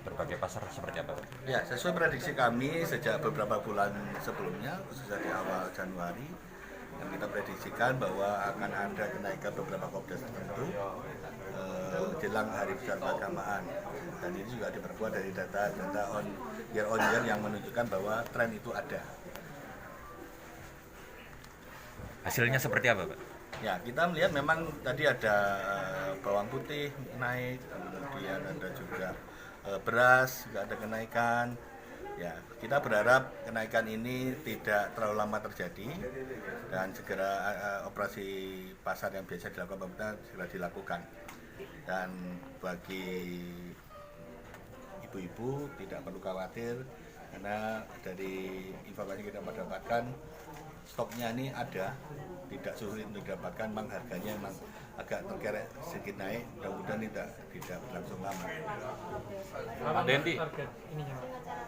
berbagai pasar seperti apa, Pak? Ya, sesuai prediksi kami sejak beberapa bulan sebelumnya, khususnya di awal Januari, yang kita prediksikan bahwa akan ada kenaikan beberapa komoditas tertentu jelang hari besar keagamaan. Dan ini juga diperkuat dari data year on year yang menunjukkan bahwa tren itu ada. Hasilnya seperti apa, Pak? Ya, kita melihat memang tadi ada bawang putih naik, kemudian ada juga beras juga ada kenaikan. Ya, kita berharap kenaikan ini tidak terlalu lama terjadi dan segera operasi pasar yang biasa dilakukan pemerintah segera dilakukan. Dan bagi ibu-ibu tidak perlu khawatir karena dari informasi kita dapatkan stoknya ini ada, tidak sulit untuk didapatkan, memang harganya memang agak terkerek sedikit naik, mudah-mudahan tidak berlangsung lama. Pak Dendi,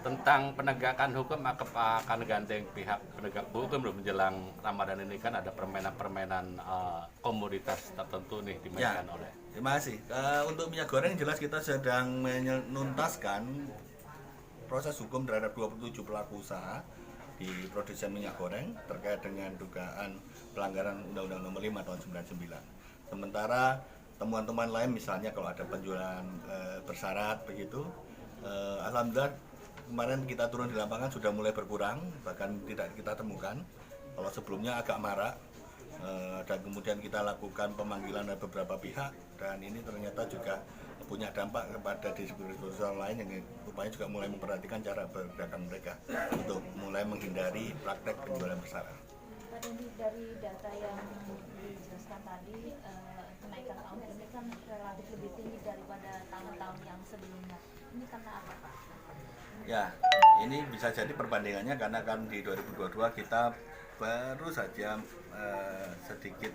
tentang penegakan hukum akan gandeng pihak penegak hukum menjelang Ramadan ini kan ada permainan komoditas tertentu nih dimainkan oleh. Terima kasih. Untuk minyak goreng jelas kita sedang menuntaskan proses hukum terhadap 27 pelaku usaha di produsen minyak goreng terkait dengan dugaan pelanggaran Undang-Undang Nomor 5 Tahun 99. Sementara temuan-temuan lain misalnya kalau ada penjualan bersyarat begitu, alhamdulillah kemarin kita turun di lapangan sudah mulai berkurang, bahkan tidak kita temukan. Kalau sebelumnya agak marak, dan kemudian kita lakukan pemanggilan dari beberapa pihak dan ini ternyata juga punya dampak kepada distributor lain yang rupanya juga mulai memperhatikan cara perdagangan mereka untuk mulai menghindari praktek penjualan bersyarat. Pak Dendi, dari data yang dijelaskan tadi, kenaikan tahun ini kan relatif lebih tinggi daripada tahun-tahun yang sebelumnya. Ini karena apa, Pak? Ya, ini bisa jadi perbandingannya karena kan di 2022 kita baru saja sedikit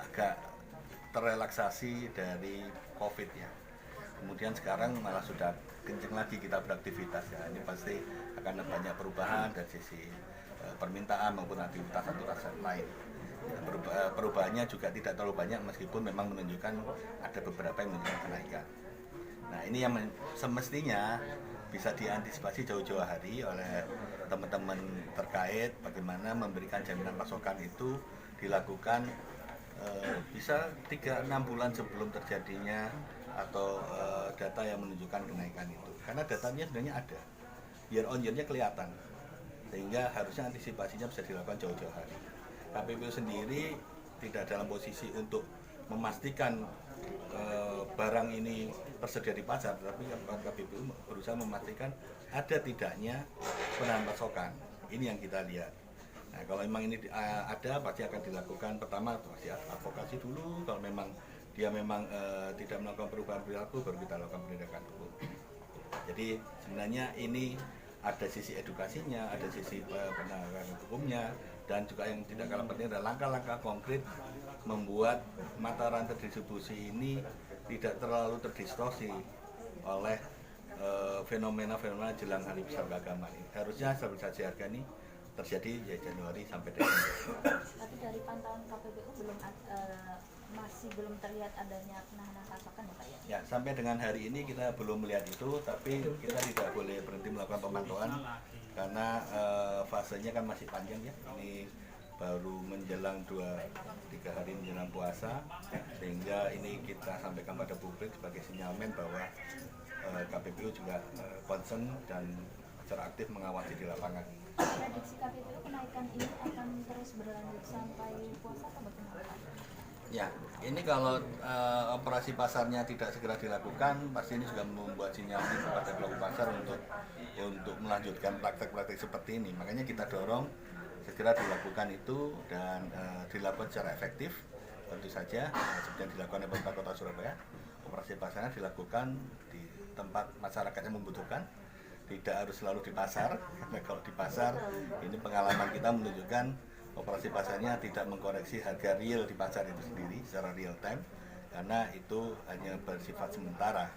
agak terrelaksasi dari COVID ya. Kemudian sekarang malah sudah kenceng lagi kita beraktivitas ya. Ini pasti akan banyak perubahan dari sisi permintaan maupun aktivitas lain. Perubahannya juga tidak terlalu banyak meskipun memang menunjukkan ada beberapa yang menunjukkan kenaikan. Nah ini yang semestinya bisa diantisipasi jauh-jauh hari oleh teman-teman terkait bagaimana memberikan jaminan pasokan itu dilakukan bisa 3-6 bulan sebelum terjadinya atau data yang menunjukkan kenaikan itu, karena datanya sebenarnya ada, year on year-nya kelihatan, sehingga harusnya antisipasinya bisa dilakukan jauh-jauh hari. KPPU sendiri tidak dalam posisi untuk memastikan barang ini tersedia di pasar, tapi KPPU berusaha memastikan ada tidaknya penahan pasokan. Ini yang kita lihat. Nah, kalau memang ini ada, pasti akan dilakukan pertama pasti advokasi dulu. Kalau memang dia memang tidak melakukan perubahan perilaku, baru kita lakukan penindakan hukum. Jadi sebenarnya ini ada sisi edukasinya, ada sisi penegakan hukumnya, dan juga yang tidak kalah penting adalah langkah-langkah konkret membuat mata rantai distribusi ini tidak terlalu terdistorsi oleh fenomena-fenomena jelang hari besar keagamaan ini. Harusnya stabilisasi harga ini terjadi ya Januari sampai Desember. Tapi dari pantauan KPPU masih belum terlihat adanya penahanan pasokan ya, Pak ya? Ya, sampai dengan hari ini kita belum melihat itu, tapi kita tidak boleh berhenti melakukan pemantauan karena fasenya kan masih panjang ya. Ini baru menjelang 2-3 hari menjelang puasa, sehingga ini kita sampaikan pada publik sebagai sinyalmen bahwa KPPU juga concern dan secara aktif mengawasi di lapangan. Prediksi KPPU kenaikan ini akan terus berlanjut sampai puasa atau bagaimana? Ya, ini kalau operasi pasarnya tidak segera dilakukan, pasti ini juga membuat sinyal kepada pelaku pasar untuk melanjutkan praktek-praktek seperti ini. Makanya kita dorong segera dilakukan itu dan dilakukan secara efektif. Tentu saja seperti yang dilakukan oleh pemerintah Kota Surabaya, operasi pasarnya dilakukan di tempat masyarakat yang membutuhkan, tidak harus selalu di pasar. Karena kalau di pasar, ini pengalaman kita menunjukkan operasi pasarnya tidak mengkoreksi harga real di pasar itu sendiri secara real time, karena itu hanya bersifat sementara.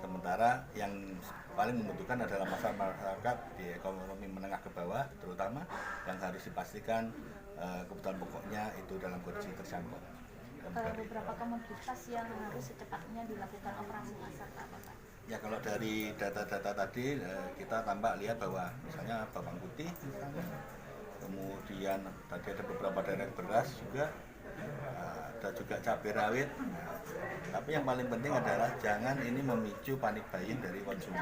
Sementara yang paling membutuhkan adalah masyarakat di ekonomi menengah ke bawah, terutama yang harus dipastikan kebutuhan pokoknya itu dalam kondisi terjangkau. Beberapa komoditas yang harus secepatnya dilakukan operasi pasar, Pak. Ya kalau dari data-data tadi kita tampak lihat bahwa misalnya bawang putih misalnya, kemudian tadi ada beberapa daerah beras juga, ada juga cabai rawit. Nah, tapi yang paling penting adalah jangan ini memicu panik buying dari konsumen.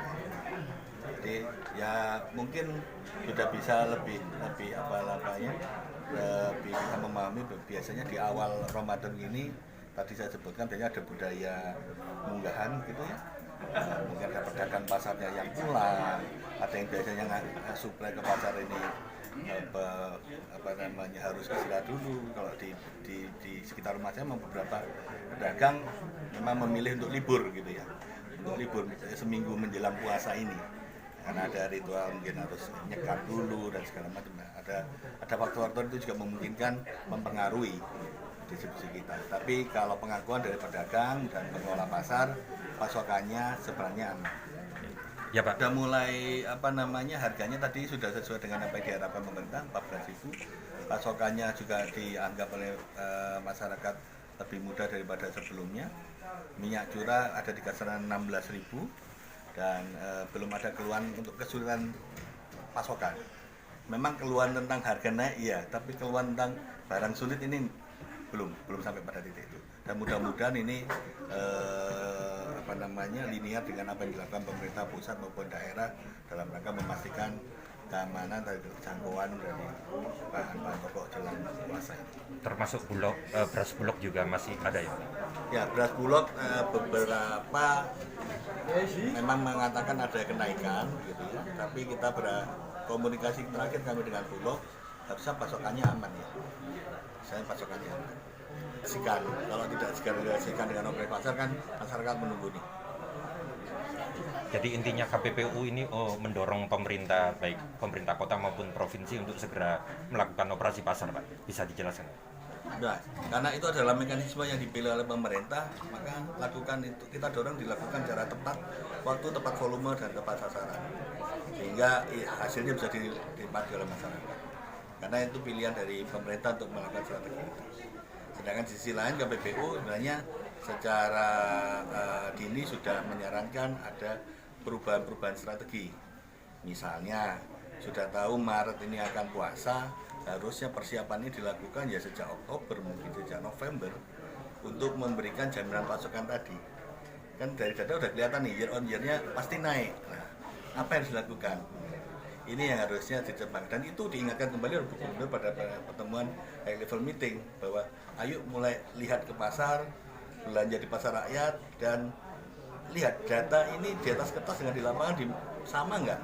Jadi ya mungkin sudah bisa lebih lebih bisa memahami biasanya di awal Ramadan ini tadi saya sebutkan biasanya ada budaya munggahan gitu ya. Mungkin ada pedagang pasarnya yang pulang, ada yang biasanya suplai ke pasar ini harus istirahat dulu. Kalau di sekitar rumah saya memang beberapa pedagang memang memilih untuk libur gitu ya, untuk libur misalnya seminggu menjelang puasa ini karena ada ritual mungkin harus nyekat dulu dan segala macam. Nah, ada faktor-faktor itu juga memungkinkan mempengaruhi distribusi kita. Tapi kalau pengakuan dari pedagang dan pengelola pasar, pasokannya sebenarnya aman. Ya Pak. Sudah mulai harganya tadi sudah sesuai dengan apa yang diharapkan pemerintah 14.000. Pasokannya juga dianggap oleh masyarakat lebih mudah daripada sebelumnya. Minyak curah ada di kisaran 16.000 dan belum ada keluhan untuk kesulitan pasokan. Memang keluhan tentang harga naik iya, tapi keluhan tentang barang sulit ini belum sampai pada titik itu. Dan mudah-mudahan ini linear dengan apa yang dilakukan pemerintah pusat maupun daerah dalam rangka memastikan keamanan dari jangkauan dari bahan-bahan pokok jelang puasa ini. Termasuk beras bulog juga masih ada ya? Ya, beras bulog beberapa memang mengatakan ada kenaikan gitu ya, tapi kita berkomunikasi terakhir kami dengan bulog harusnya pasokannya aman ya. Saya pasokannya aman. Sikan, kalau tidak sikan dengan operasi pasar kan masyarakat menunggu nih. Jadi intinya KPPU ini mendorong pemerintah, baik pemerintah kota maupun provinsi untuk segera melakukan operasi pasar, Pak. Bisa dijelaskan? Nah, karena itu adalah mekanisme yang dipilih oleh pemerintah, maka lakukan itu, kita dorong dilakukan secara tepat, waktu tepat volume dan tepat sasaran, sehingga hasilnya bisa dinikmati oleh masyarakat. Karena itu pilihan dari pemerintah untuk melakukan strategi itu. Sedangkan di sisi lain KPPU sebenarnya secara dini sudah menyarankan ada perubahan-perubahan strategi. Misalnya sudah tahu Maret ini akan puasa, harusnya persiapan ini dilakukan ya sejak Oktober, mungkin sejak November, untuk memberikan jaminan pasokan tadi. Kan dari data udah kelihatan nih, year on year-nya pasti naik. Nah, apa yang harus dilakukan? Ini yang harusnya dicebak, dan itu diingatkan kembali oleh Gubernur pada pertemuan high level meeting bahwa ayo mulai lihat ke pasar, belanja di pasar rakyat, dan lihat data ini di atas kertas dengan di lapangan sama nggak?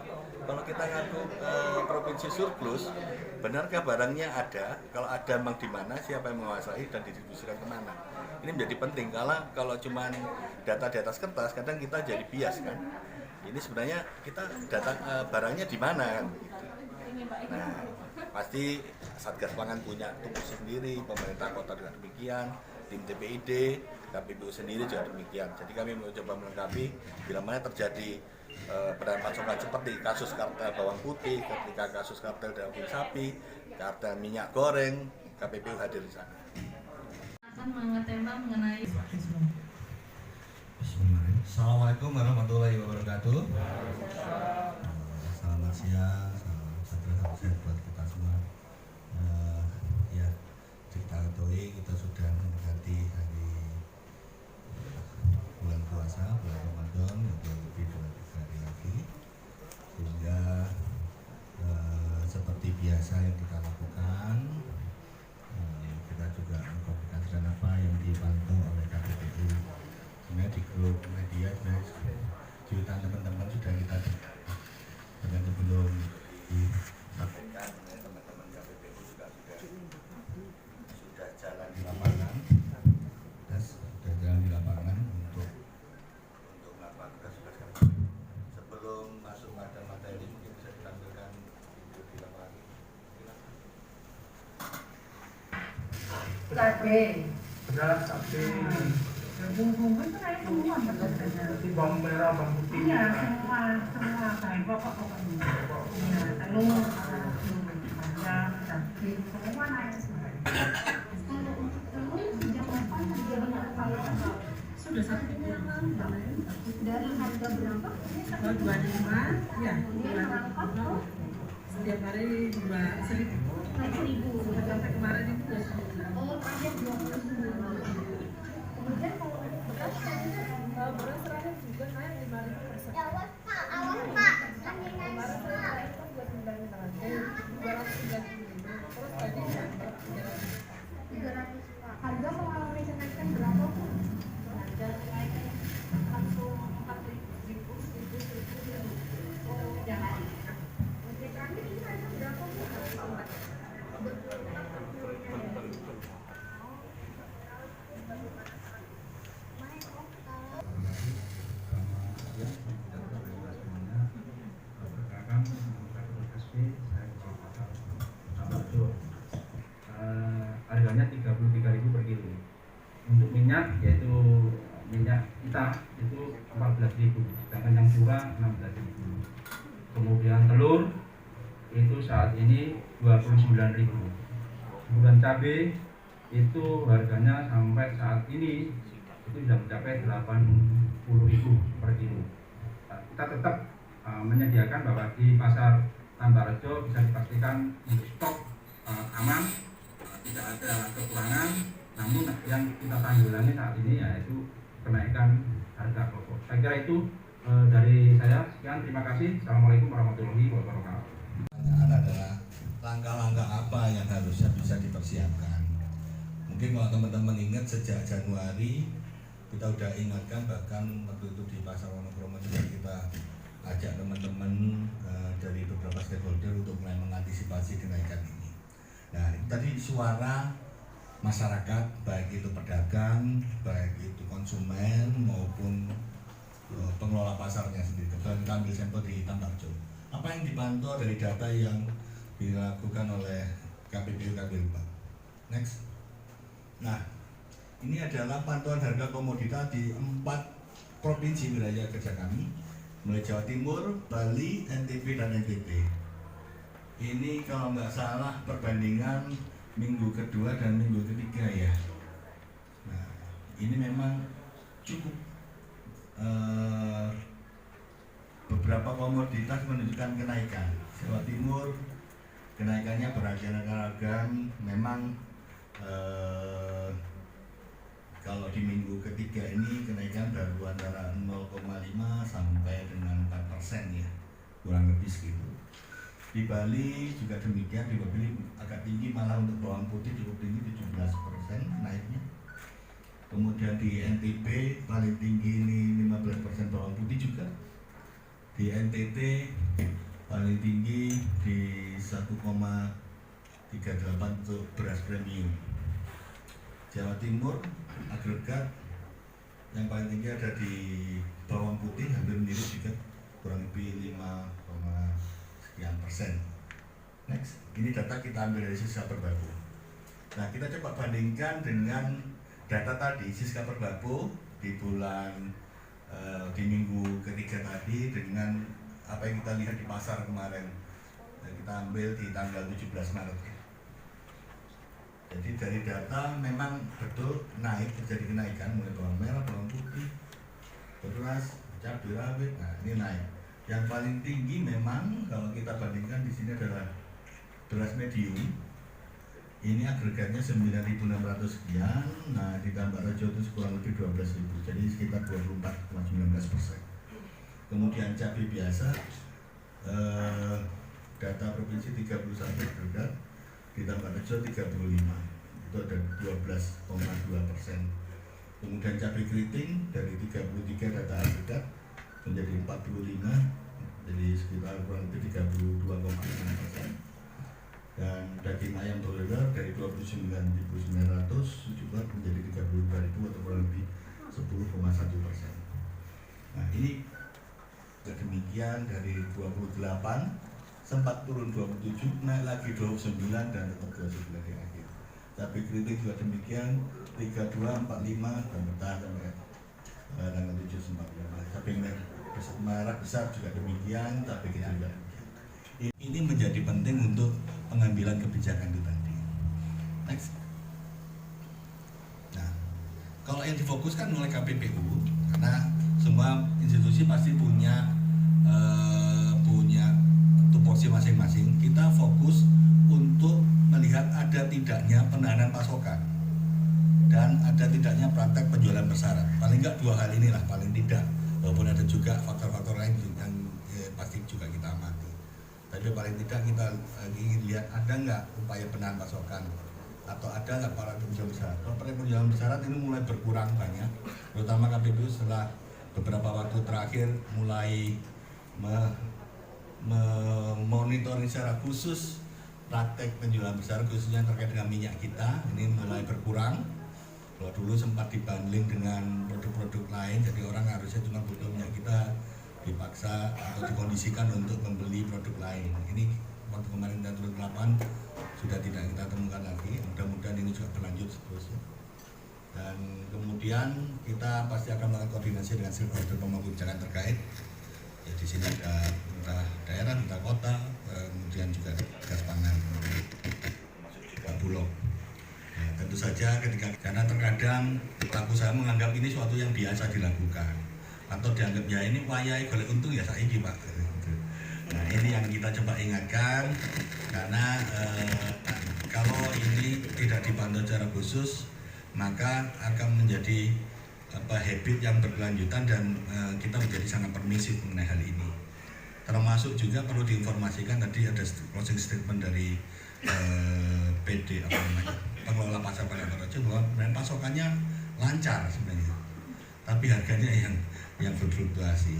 Kalau kita ngaku provinsi surplus, benarkah barangnya ada? Kalau ada memang di mana, siapa yang menguasai dan didistribusikan kemana? Ini menjadi penting, kalau cuma data di atas kertas, kadang kita jadi bias kan. Ini sebenarnya kita data barangnya di mana kan? Nah, pasti Satgas Pangan punya tugas sendiri, pemerintah kota juga demikian, tim TPID, KPPU sendiri juga demikian. Jadi kami mau coba melengkapi bila mana terjadi peran pasokan seperti kasus kartel bawang putih, ketika kasus kartel daging sapi, kartel minyak goreng, KPPU hadir di sana. Akan mengetembak mengenai Assalamualaikum warahmatullahi wabarakatuh. Selamat siang, salam sehat buat kita semua. Ya, kita ketahui kita sudah mendekati hari bulan puasa, bulan Ramadan, yaitu lebih 2-3 hari lagi. Sehingga seperti biasa yang kita lakukan, kita juga mengkomunikasikan apa yang dipantau oleh KPPU. Sebenarnya di grup media, cuitan teman-teman sudah kita dengan sebelum disampaikan oleh teman-teman KPPU juga sudah jalan di lapangan, sudah jalan di lapangan untuk melakukan tugas-tugas kami. Sebelum masuk pada materi mungkin bisa ditampilkan di lapangan. Cabai, beras cabai. Bumbu-bumbu itu kayak semua seperti bawang merah, bawang putih. Iya, semua bahan pokok-pokoknya. Iya, telur, ayam, daging, semua naik. Kalau untuk telur sejak kapan terjadi sudah 1 minggu yang lalu Dari harga berapa? 25 ya setiap hari 1.000 Naik 1.000. sampai kemarin itu 29. Oh, terakhir 29. Kemudian kalau beras Beras terakhir juga naik 5.000%. Kemarin saya naik kan 295, terus tadi sampai 300. harga mengalami kenaikan berapa Bu? Harga kenaikan langsung 4.000, 1.000. Oke, terakhir ini harga berapa Bu? Harganya 33.000 per kilo. Untuk minyak yaitu minyak kita itu 14.000, sedangkan yang curah 16.000. Kemudian telur itu saat ini 29.000. Kemudian cabai itu harganya sampai saat ini itu sudah mencapai 80.000 per kilo. Kita tetap menyediakan bahwa di pasar Tambarrejo bisa dipastikan untuk stok aman, tidak ada kekurangan. Namun yang kita tanggulangi saat ini yaitu kenaikan harga pokok. Saya kira itu dari saya. Sekian, terima kasih. Assalamualaikum warahmatullahi wabarakatuh. Adalah langkah-langkah apa yang harusnya bisa dipersiapkan. Mungkin kalau teman-teman ingat sejak Januari kita udah ingatkan, bahkan waktu itu di Pasar Wonokromo juga kita ajak teman-teman dari beberapa stakeholder untuk mulai mengantisipasi kenaikan ini. Nah, tadi suara masyarakat, baik itu pedagang, baik itu konsumen maupun pengelola pasarnya sendiri. Kebetulan kita ambil sampel di Tambarrejo. Apa yang dipantau dari data yang dilakukan oleh KPPU Pak? Next. Nah, ini adalah pantauan harga komoditas di 4 provinsi wilayah kerja kami, mulai Jawa Timur, Bali, NTB, dan NTB. Ini kalau nggak salah perbandingan minggu kedua dan minggu ketiga ya. Nah, ini memang cukup beberapa komoditas menunjukkan kenaikan. Jawa Timur kenaikannya beragam-ragam. Memang kalau di minggu ketiga ini kenaikan baru antara 0,5 sampai dengan 4% ya, kurang lebih segitu. Di Bali juga demikian, di Bali agak tinggi, malah untuk bawang putih cukup tinggi, 17% naiknya. Kemudian di NTB paling tinggi ini 15% bawang putih juga. Di NTT paling tinggi di 1,38 untuk beras premium. Jawa Timur agregat yang paling tinggi ada di bawang putih, hampir mirip juga, kurang lebih 5,sekian%. Next, ini data kita ambil dari Siska Perbapo. Nah, kita coba bandingkan dengan data tadi Siska Perbapo di bulan di minggu ketiga tadi dengan apa yang kita lihat di pasar kemarin. Nah, kita ambil di tanggal 17 Maret. Jadi dari data memang betul naik, terjadi kenaikan mulai bawang merah, bawang putih, beras, cabai rawit. Nah, ini naik. Yang paling tinggi memang kalau kita bandingkan di sini adalah beras medium. Ini agregatnya 9.600 sekian. Nah, di Tambarrejo itu kurang lebih 12.000, jadi sekitar 24,19%. Kemudian cabai biasa, data provinsi 31 agregat, di Tambarrejo 35, itu ada 12,2%. Kemudian cabai keriting dari 33 data agregat menjadi 45, jadi sekitar kurang lebih 32,6%. Dan daging ayam broiler dari 29.900 juga menjadi 32.000 atau kurang lebih 10,1%. Nah, ini demikian dari 28 sempat turun 27, naik lagi 29 dan tetap 29 di akhir. Cabai keriting juga demikian 32, 45 dan bertahan sampai tanggal 7 sempat. Cabai merah besar juga demikian, cabai kecil juga demikian. Ini menjadi penting untuk pengambilan kebijakan itu tadi. Next. Nah, Kalau yang difokuskan oleh KPPU, karena semua institusi pasti punya tupoksi masing-masing, kita fokus untuk melihat ada tidaknya penahanan pasokan dan ada tidaknya praktek penjualan bersyarat. Paling enggak dua hal inilah paling tidak, walaupun ada juga faktor-faktor lain yang pasti juga kita amati. Tapi paling tidak kita ingin lihat ada nggak upaya penahanan pasokan atau ada nggak para penjual bersyarat. Kalau para penjualan bersyarat ini mulai berkurang banyak, terutama KPPU setelah beberapa waktu terakhir mulai memonitoring secara khusus praktek penjualan bersyarat khususnya terkait dengan minyak kita ini mulai berkurang. Kalau dulu sempat dibanding dengan produk-produk lain, jadi orang harusnya cuma butuh minyak kita dipaksa atau dikondisikan untuk membeli produk lain. Ini waktu kemarin kita turun ke lapangan sudah tidak kita temukan lagi. Mudah-mudahan ini juga berlanjut seterusnya. Dan kemudian kita pasti akan melakukan koordinasi dengan stakeholder pemangku kebijakan terkait. Ya, di sini ada pemerintah daerah, pemerintah kota, kemudian juga gas pangan, termasuk juga Bulog. Ya, tentu saja karena terkadang pelaku usaha menganggap ini suatu yang biasa dilakukan atau dianggap ya ini wayai golek untung ya saiki Pak. Nah ini yang kita coba ingatkan karena kalau ini tidak dipantau secara khusus maka akan menjadi habit yang berkelanjutan dan kita menjadi sangat permisif mengenai hal ini. Termasuk juga perlu diinformasikan tadi ada closing statement dari PD pengelola pasar Padang Karawaci bahwa pasokannya lancar sebenarnya, tapi harganya yang berfluktuasi.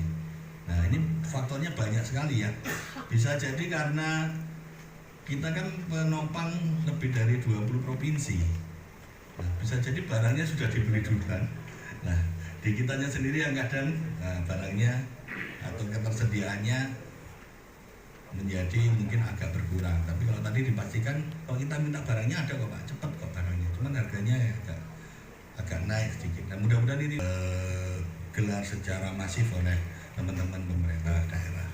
Nah ini faktornya banyak sekali ya. Bisa jadi karena kita kan menopang lebih dari 20 provinsi. Nah, bisa jadi barangnya sudah dibeli duluan. Nah di kitanya sendiri yang kadang barangnya atau ketersediaannya menjadi mungkin agak berkurang. Tapi kalau tadi dipastikan kalau kita minta barangnya ada kok Pak, cepat kok barangnya. Cuman harganya ya agak naik sedikit. Dan mudah-mudahan ini gelar secara masif oleh teman-teman pemerintah daerah.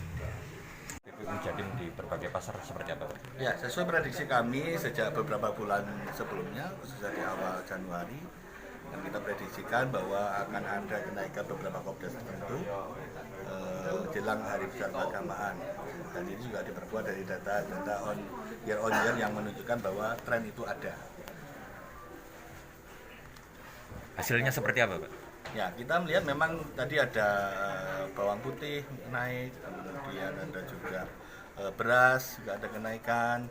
PPU Jatim di berbagai pasar seperti apa? Ya, sesuai prediksi kami sejak beberapa bulan sebelumnya, khususnya di awal Januari, yang kita prediksikan bahwa akan ada kenaikan beberapa komoditas tertentu jelang hari besar keagamaan. Dan ini juga diperkuat dari data on year yang menunjukkan bahwa tren itu ada. Hasilnya seperti apa Pak? Ya, kita melihat memang tadi ada bawang putih naik, kemudian ada juga beras juga ada kenaikan.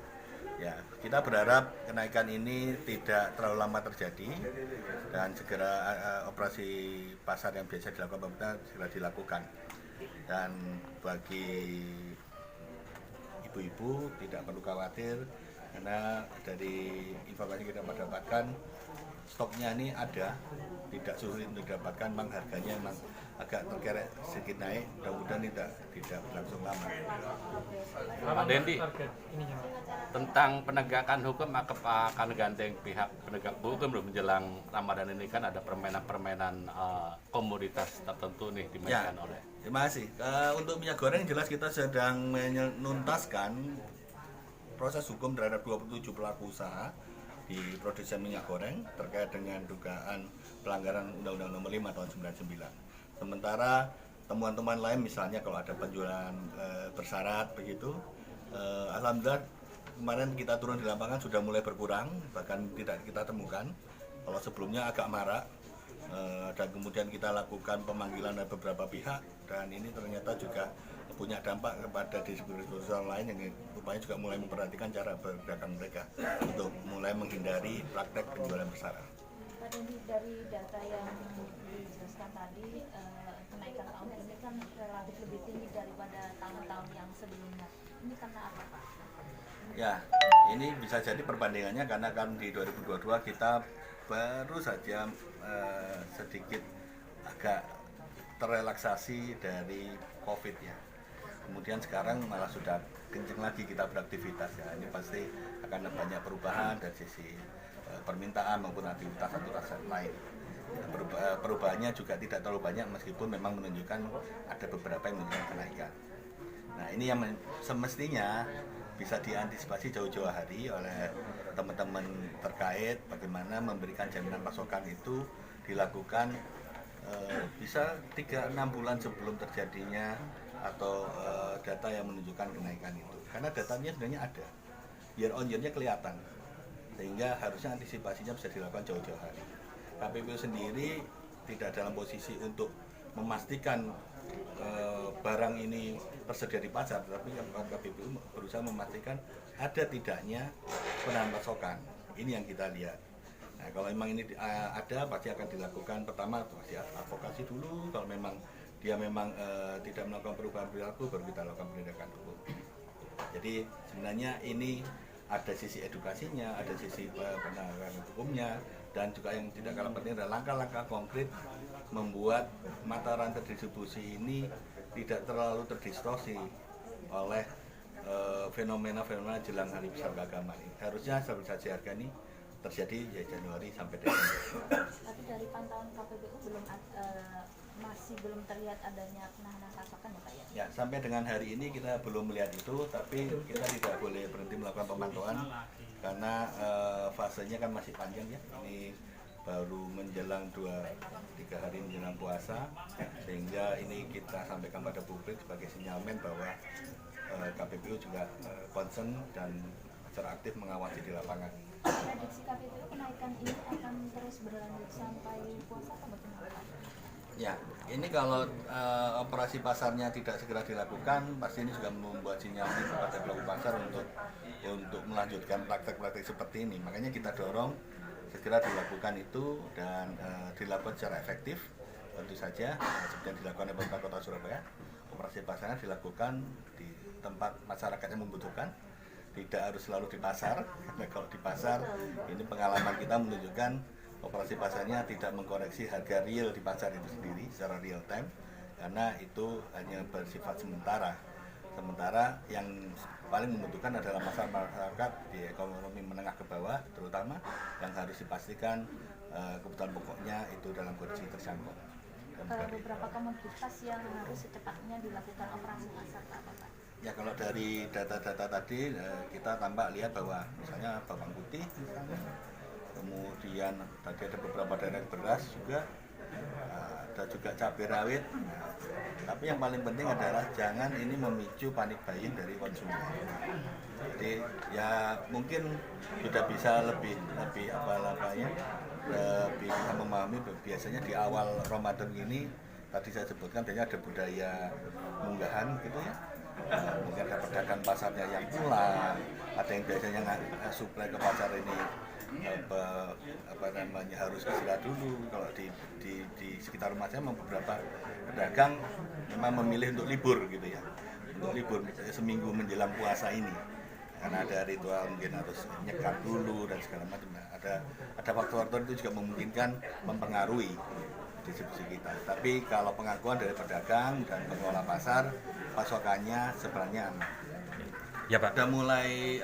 Ya, kita berharap kenaikan ini tidak terlalu lama terjadi dan segera operasi pasar yang biasa dilakukan pemerintah segera dilakukan. Dan bagi ibu-ibu tidak perlu khawatir karena dari informasi kita dapatkan stoknya ini ada, tidak sulit untuk didapatkan, memang harganya memang agak terkerek sedikit naik, mudah-mudahan tidak berlangsung lama. Pak Dendi, tentang penegakan hukum akan gandeng pihak penegak hukum belum menjelang Ramadan ini kan ada permainan-permainan komoditas tertentu nih dimainkan oleh. Terima kasih. Untuk minyak goreng jelas kita sedang menuntaskan proses hukum terhadap 27 pelaku usaha di produsen minyak goreng terkait dengan dugaan pelanggaran Undang-Undang Nomor 5 Tahun 99. Sementara temuan-temuan lain misalnya kalau ada penjualan bersyarat begitu, alhamdulillah kemarin kita turun di lapangan sudah mulai berkurang, bahkan tidak kita temukan. Kalau sebelumnya agak marak, dan kemudian kita lakukan pemanggilan dari beberapa pihak dan ini ternyata juga punya dampak kepada distributor lain yang rupanya juga mulai memperhatikan cara berdagang mereka untuk mulai menghindari praktek penjualan bersyarat. Pak Dendi, dari data yang dijelaskan tadi, kenaikan tahun ini kan relatif lebih tinggi daripada tahun-tahun yang sebelumnya. Ini karena apa Pak? Ya, ini bisa jadi perbandingannya karena kan di 2022 kita baru saja sedikit agak terrelaksasi dari COVID ya. Kemudian sekarang malah sudah kenceng lagi kita beraktivitas ya. Ini pasti akan banyak perubahan dari sisi permintaan maupun aktivitas lain. Perubahannya juga tidak terlalu banyak meskipun memang menunjukkan ada beberapa yang menunjukkan kenaikan. Nah ini yang semestinya bisa diantisipasi jauh-jauh hari oleh teman-teman terkait bagaimana memberikan jaminan pasokan itu dilakukan bisa 3-6 bulan sebelum terjadinya atau data yang menunjukkan kenaikan itu, karena datanya sebenarnya ada, year on year-nya kelihatan, sehingga harusnya antisipasinya bisa dilakukan jauh-jauh hari. KPPU sendiri tidak dalam posisi untuk memastikan barang ini tersedia di pasar, tapi KPPU berusaha memastikan ada tidaknya penahan pasokan. Ini yang kita lihat. Nah, kalau memang ini ada, pasti akan dilakukan. Pertama pasti advokasi dulu. Kalau memang dia tidak melakukan perubahan perilaku, baru kita lakukan penindakan hukum. Jadi sebenarnya ini ada sisi edukasinya, ada sisi penegakan hukumnya, dan juga yang tidak kalah penting adalah langkah-langkah konkret membuat mata rantai distribusi ini tidak terlalu terdistorsi oleh fenomena-fenomena jelang hari besar keagamaan ini. Harusnya stabilisasi harga ini terjadi ya Januari sampai Desember. Tapi dari pantauan KPPU masih belum terlihat adanya penahanan pasokan ya Pak ya? Ya, sampai dengan hari ini kita belum melihat itu, tapi kita tidak boleh berhenti melakukan pemantauan karena fasenya kan masih panjang ya. Ini baru menjelang 2-3 hari menjelang puasa, sehingga ini kita sampaikan pada publik sebagai sinyalmen bahwa KPPU juga concern dan secara aktif mengawasi di lapangan. Prediksi KPPU kenaikan ini akan terus berlanjut sampai puasa atau bagaimana Pak? Ya, ini kalau operasi pasarnya tidak segera dilakukan, pasti ini juga membuat sinyal kepada pelaku pasar untuk melanjutkan praktek-praktek seperti ini. Makanya kita dorong segera dilakukan itu dan dilakukan secara efektif. Tentu saja seperti yang dilakukan oleh pemerintah Kota Surabaya, operasi pasarnya dilakukan di tempat masyarakat yang membutuhkan, tidak harus selalu di pasar. Karena kalau di pasar, ini pengalaman kita menunjukkan operasi pasarnya tidak mengkoreksi harga real di pasar itu sendiri secara real time, karena itu hanya bersifat sementara. Sementara yang paling membutuhkan adalah masyarakat di ekonomi menengah ke bawah, terutama yang harus dipastikan kebutuhan pokoknya itu dalam kondisi terjangkau. Beberapa komoditas yang harus secepatnya dilakukan operasi pasar Pak? Ya, kalau dari data-data tadi kita tampak lihat bahwa misalnya bawang putih misalnya, kemudian tadi ada beberapa daerah beras juga, ada juga cabai rawit. Tapi yang paling penting adalah jangan ini memicu panik buying dari konsumen. Jadi ya mungkin sudah bisa lebih bisa memahami biasanya di awal Ramadan ini tadi saya sebutkan biasanya ada budaya munggahan gitu ya. Mungkin ada pedagang pasarnya yang pulang, ada yang biasanya suplai ke pasar ini harus istirahat dulu. Kalau di sekitar rumah saya beberapa pedagang memang memilih untuk libur gitu ya, untuk libur misalnya seminggu menjelang puasa ini, karena ada ritual mungkin harus nyekat dulu dan segala macam. Ada faktor-faktor itu juga memungkinkan mempengaruhi distribusi kita. Tapi kalau pengakuan dari pedagang dan pengelola pasar, pasokannya sebenarnya aman. Ya Pak. Sudah mulai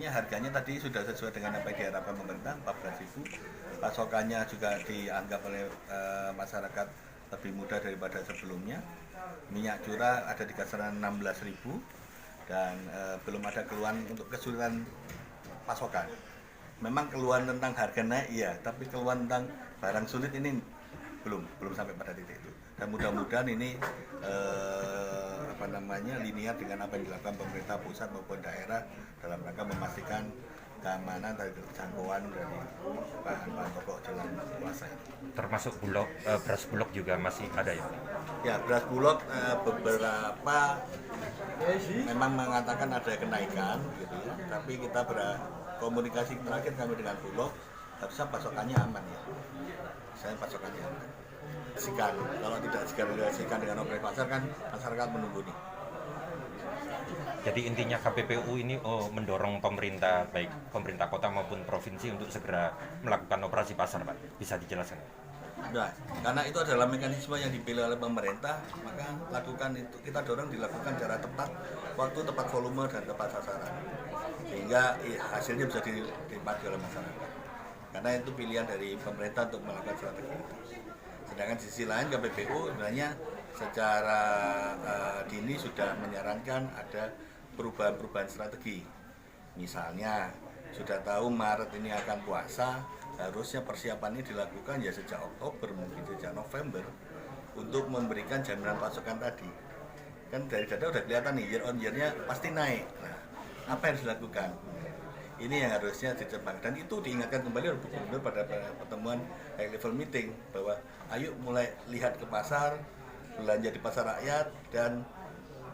harganya tadi sudah sesuai dengan apa yang diharapkan pemerintah 14.000. Pasokannya juga dianggap oleh masyarakat lebih mudah daripada sebelumnya. Minyak curah ada di kisaran 16.000 dan belum ada keluhan untuk kesulitan pasokan. Memang keluhan tentang harga naik iya, tapi keluhan tentang barang sulit ini belum sampai pada titik itu. Dan mudah-mudahan ini linear dengan apa yang dilakukan pemerintah pusat maupun daerah dalam rangka memastikan keamanan dari jangkauan dari bahan-bahan pokok jelang puasa ini. Termasuk beras bulog juga masih ada ya? Ya, beras bulog beberapa memang mengatakan ada kenaikan gitu ya, tapi kita berkomunikasi terakhir kami dengan bulog, harusnya pasokannya aman ya. Saya pasokannya aman. Kalau tidak sikan dengan operasi pasar kan masyarakat menunggu nih. Jadi intinya KPPU ini mendorong pemerintah, baik pemerintah kota maupun provinsi untuk segera melakukan operasi pasar, Pak. Bisa dijelaskan? Nah, karena itu adalah mekanisme yang dipilih oleh pemerintah, maka lakukan itu, kita dorong dilakukan secara tepat, waktu, tepat volume dan tepat sasaran, sehingga hasilnya bisa dinikmati oleh masyarakat. Karena itu pilihan dari pemerintah untuk melakukan strategi itu. Sedangkan di sisi lain KPPU sebenarnya secara dini sudah menyarankan ada perubahan-perubahan strategi. Misalnya sudah tahu Maret ini akan puasa, harusnya persiapan ini dilakukan ya sejak Oktober, mungkin sejak November, untuk memberikan jaminan pasokan tadi. Kan dari data udah kelihatan nih, year on year-nya pasti naik. Nah, apa yang harus dilakukan? Ini yang harusnya ditebak, dan itu diingatkan kembali oleh Gubernur pada pertemuan high level meeting, bahwa ayo mulai lihat ke pasar, belanja di pasar rakyat, dan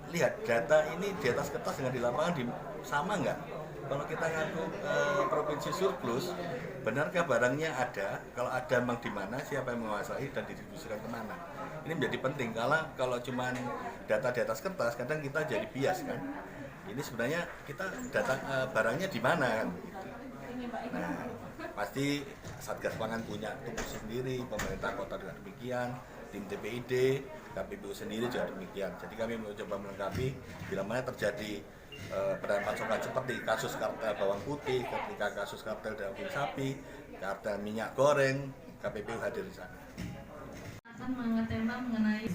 lihat data ini di atas kertas dengan di lapangan sama nggak? Kalau kita ngaku provinsi surplus, benarkah barangnya ada? Kalau ada, memang di mana, siapa yang menguasai, dan didistribusikan kemana? Ini menjadi penting, kalau cuma data di atas kertas, kadang kita jadi bias kan. Ini sebenarnya kita data barangnya di mana kan? Nah, pasti Satgas Pangan punya tugas sendiri, pemerintah kota juga demikian, tim TPID, KPPU sendiri juga demikian. Jadi kami mencoba melengkapi bila mana terjadi peran pasokan seperti kasus kartel bawang putih, ketika kasus kartel daging sapi, kartel minyak goreng, KPPU hadir di sana. Akan mengetema mengenai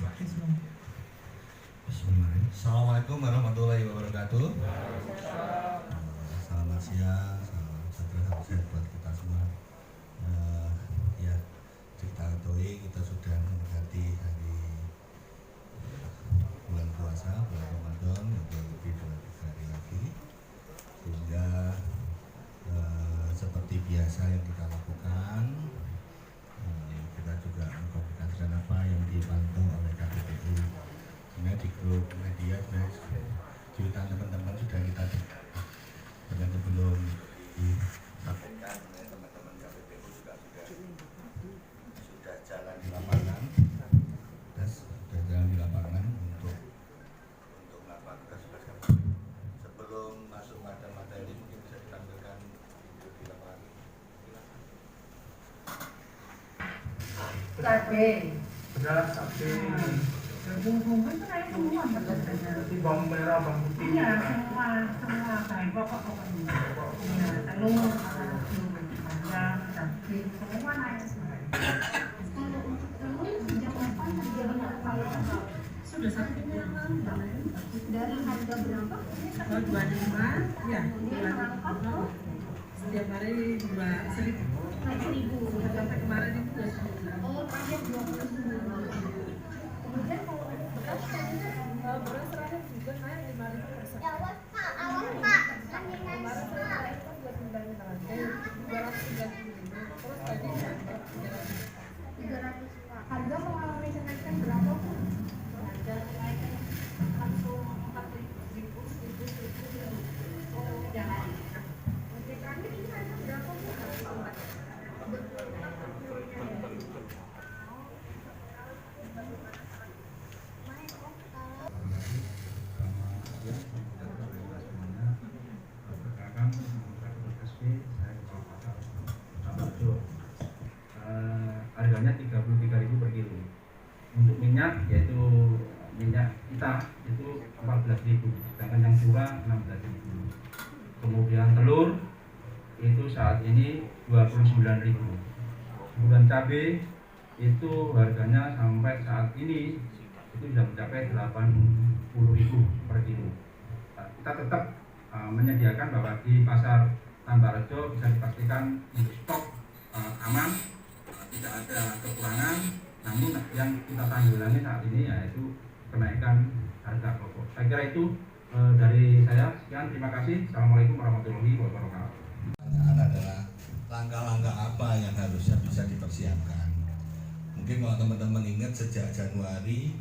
Assalamualaikum warahmatullahi wabarakatuh. Selamat siang, salam sehat buat kita semua. Ya, kita ketahui kita sudah mendekati hari bulan puasa, bulan Ramadan, yang lebih 2-3 hari lagi. Sehingga seperti biasa yang kita lakukan, kita juga mengkomunikasikan apa yang dipantau oleh KPPU. Sebenarnya di grup media, jutaan teman-teman sudah kita dengan sebelum Sampaikan teman-teman KPPU juga sudah jalan di lapangan, dan sudah jalan di lapangan untuk melakukan tugas-tugas KPPU. Sebelum masuk pada materi, mungkin bisa ditampilkan video di lapangan. Cabe, beras, cabe, bumbu itu naik semua harganya. Seperti bawang merah, bawang putih. Iya, semua kayak pokok-pokoknya. Iya, telur, ayam, daging, semua naik. Kalau untuk telur sejak kapan harga sudah 1 bulan dari harga berapa? 25 ya Kemudian merangkak ke setiap hari 2.000 naik 1.000. sampai kemarin itu udah 9. Oh, target 29. Kemudian kalau untuk beras Beras terakhir juga naik 5.000%. Kemarin saya naik kan 295 terus tadi sampai 300. 300. Harga mengalami kenaikan berapa pun? Harga kenaikan langsung 4.000, 1.000. Oh, yang Oke, terakhir ini harga berapa pun? Harganya 33.000 per kilo. Untuk minyak, yaitu minyak kita itu 14.000, sedangkan yang curah 16.000. Kemudian telur itu saat ini 29.000. Kemudian cabai itu harganya sampai saat ini itu sudah mencapai 80.000 per kilo. Kita tetap menyediakan bahwa di pasar Tambarrejo bisa dipastikan untuk stok aman, tidak ada kekurangan. Namun yang kita tanggulangi saat ini yaitu kenaikan harga pokok. Saya kira itu dari saya. Sekian, terima kasih. Assalamualaikum warahmatullahi wabarakatuh. pertanyaan adalah langkah-langkah apa yang harusnya bisa dipersiapkan. Mungkin kalau teman-teman ingat sejak Januari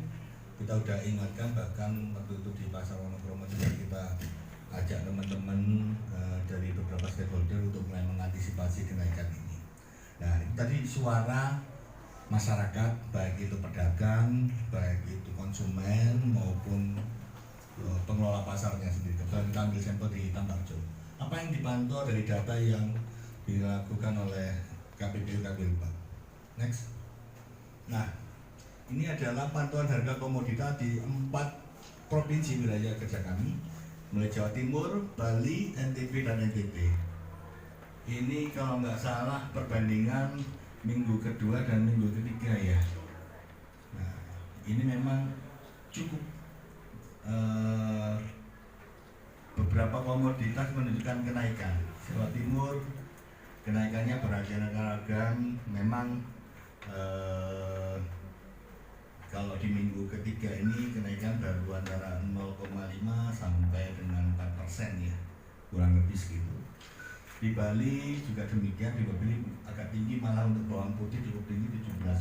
kita udah ingatkan, bahkan waktu itu di Pasar Wonokromo juga kita ajak teman-teman dari beberapa stakeholder untuk mulai mengantisipasi kenaikan ini. Nah, tadi suara masyarakat, baik itu pedagang, baik itu konsumen maupun pengelola pasarnya sendiri. Kebetulan kita ambil sampel di Tambarrejo. Apa yang dipantau dari data yang dilakukan oleh KPPU Pak? Next. Nah, ini adalah pantauan harga komoditas di 4 provinsi wilayah kerja kami, mulai Jawa Timur, Bali, NTB, dan NTB. Ini kalau nggak salah perbandingan minggu kedua dan minggu ketiga ya. Nah, ini memang cukup beberapa komoditas menunjukkan kenaikan. Jawa Timur kenaikannya beragam-agam. Memang kalau di minggu ketiga ini kenaikan baru antara 0,5 sampai dengan 4% ya, kurang lebih segitu. Di Bali juga demikian, di Bali agak tinggi, malah untuk bawang putih cukup tinggi, 17%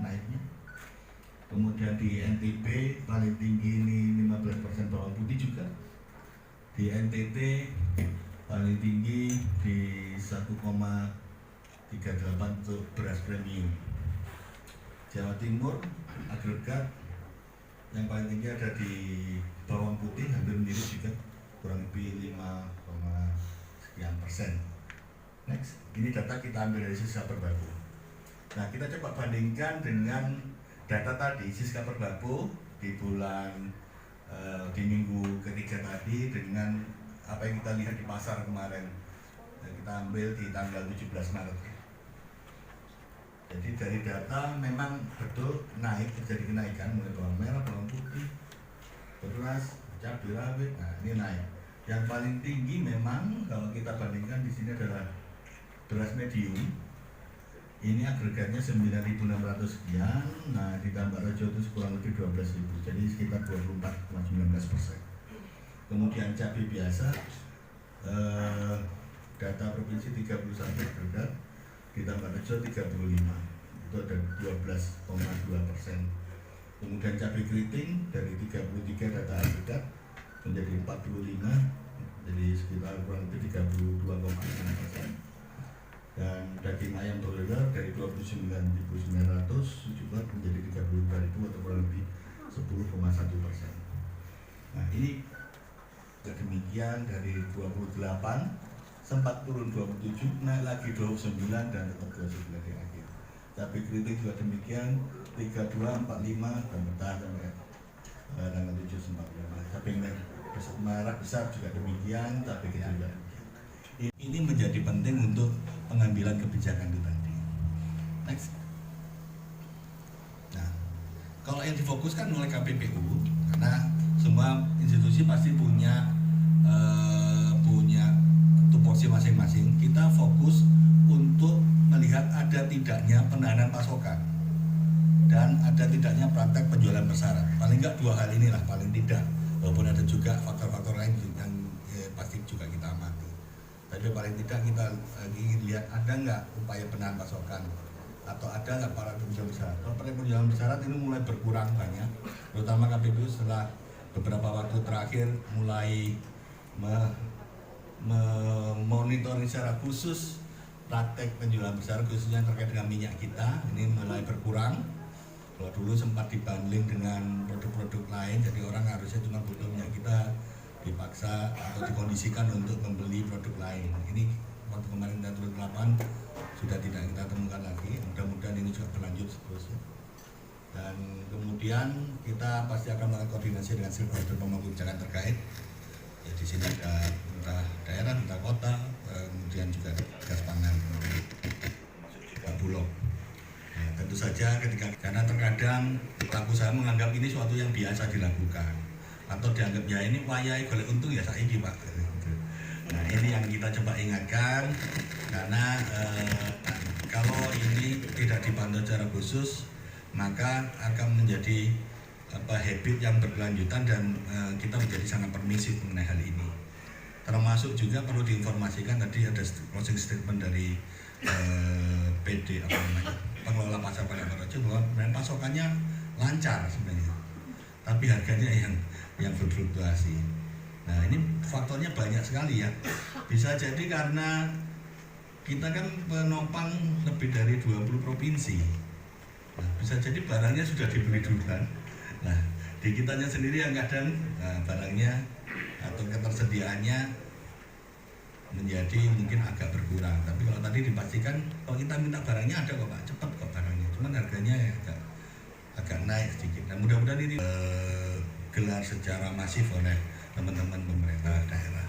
naiknya. Kemudian di NTB paling tinggi ini 15% bawang putih juga. Di NTT paling tinggi di 1,38 untuk beras premium. Jawa Timur agregat yang paling tinggi ada di bawang putih, hampir mirip juga, kurang lebih 5,sekian%. Next, ini data kita ambil dari Siska Perbapo. Nah, kita coba bandingkan dengan data tadi Siska Perbapo di bulan di minggu ketiga tadi dengan apa yang kita lihat di pasar kemarin. Kita ambil di tanggal 17 Maret. Jadi dari data memang betul naik, terjadi kenaikan mulai bawang merah, bawang putih, beras, cabai rawit. Nah, ini naik. Yang paling tinggi memang kalau kita bandingkan di sini adalah beras medium. Ini agregatnya 9.600 sekian. Nah, ditambah Rejo itu kurang lebih 12.000. Jadi sekitar 24,19%. Kemudian cabai biasa data provinsi 31 agregat, ditambah Rejo 35, itu ada 12,2%. Kemudian cabai keriting dari 33 data agregat menjadi 45, jadi sekitar kurang lebih 32,6%. Dan daging ayam broiler dari 29.900 juga menjadi 32.000 atau kurang lebih 10,1%. Nah, ini demikian dari 28 sempat turun 27, naik lagi 29 dan tetap 29 di akhir. Cabai keriting juga demikian 32, 45 dan bertahan sampai tanggal 7 sempat 5. Cabai merah besar juga demikian, cabai kecil juga demikian. Ini menjadi penting untuk pengambilan kebijakan itu tadi. Next. Nah, kalau yang difokuskan oleh KPPU, karena semua institusi pasti punya tupoksi masing-masing, kita fokus untuk melihat ada tidaknya penahanan pasokan dan ada tidaknya praktek penjualan bersyarat. Paling enggak dua hal inilah paling tidak, walaupun ada juga faktor-faktor lain yang pasti juga kita amati. Tapi paling tidak kita ingin lihat ada nggak upaya penahan pasokan atau ada nggak para penjual bersyarat. Kalau para penjualan bersyarat ini mulai berkurang banyak, terutama KPPU setelah beberapa waktu terakhir mulai memonitoring secara khusus praktek penjualan bersyarat khususnya terkait dengan minyak kita ini mulai berkurang. Kalau dulu sempat dibanding dengan produk-produk lain, jadi orang harusnya cuma butuh minyak kita dipaksa atau dikondisikan untuk membeli produk lain. Ini waktu kemarin kita turun ke lapangan sudah tidak kita temukan lagi. Mudah-mudahan ini juga berlanjut seterusnya. Dan kemudian kita pasti akan melakukan koordinasi dengan stakeholder pemangku kebijakan terkait. Ya, di sini ada pemerintah daerah, pemerintah kota, kemudian juga gas pangan, juga Bulog. Nah, tentu saja karena terkadang pelaku usaha menganggap ini suatu yang biasa dilakukan atau dianggap ya ini wayai golek untung ya saiki Pak. Nah, ini yang kita coba ingatkan karena kalau ini tidak dipantau secara khusus maka akan menjadi habit yang berkelanjutan dan kita menjadi sangat permisif mengenai hal ini. Termasuk juga perlu diinformasikan tadi ada closing statement dari PD pengelola pasar Padalarang bahwa pasokannya lancar sebenarnya, tapi harganya yang berfluktuasi. Nah, ini faktornya banyak sekali ya. Bisa jadi karena kita kan penopang lebih dari 20 provinsi. Nah, bisa jadi barangnya sudah dibeli duluan. Nah, di kitanya sendiri yang kadang barangnya atau ketersediaannya menjadi mungkin agak berkurang. Tapi kalau tadi dipastikan kalau kita minta barangnya ada kok Pak, cepat kok barangnya. Cuman harganya ya agak naik sedikit. Nah, mudah-mudahan ini gelar secara masif oleh teman-teman pemerintah daerah.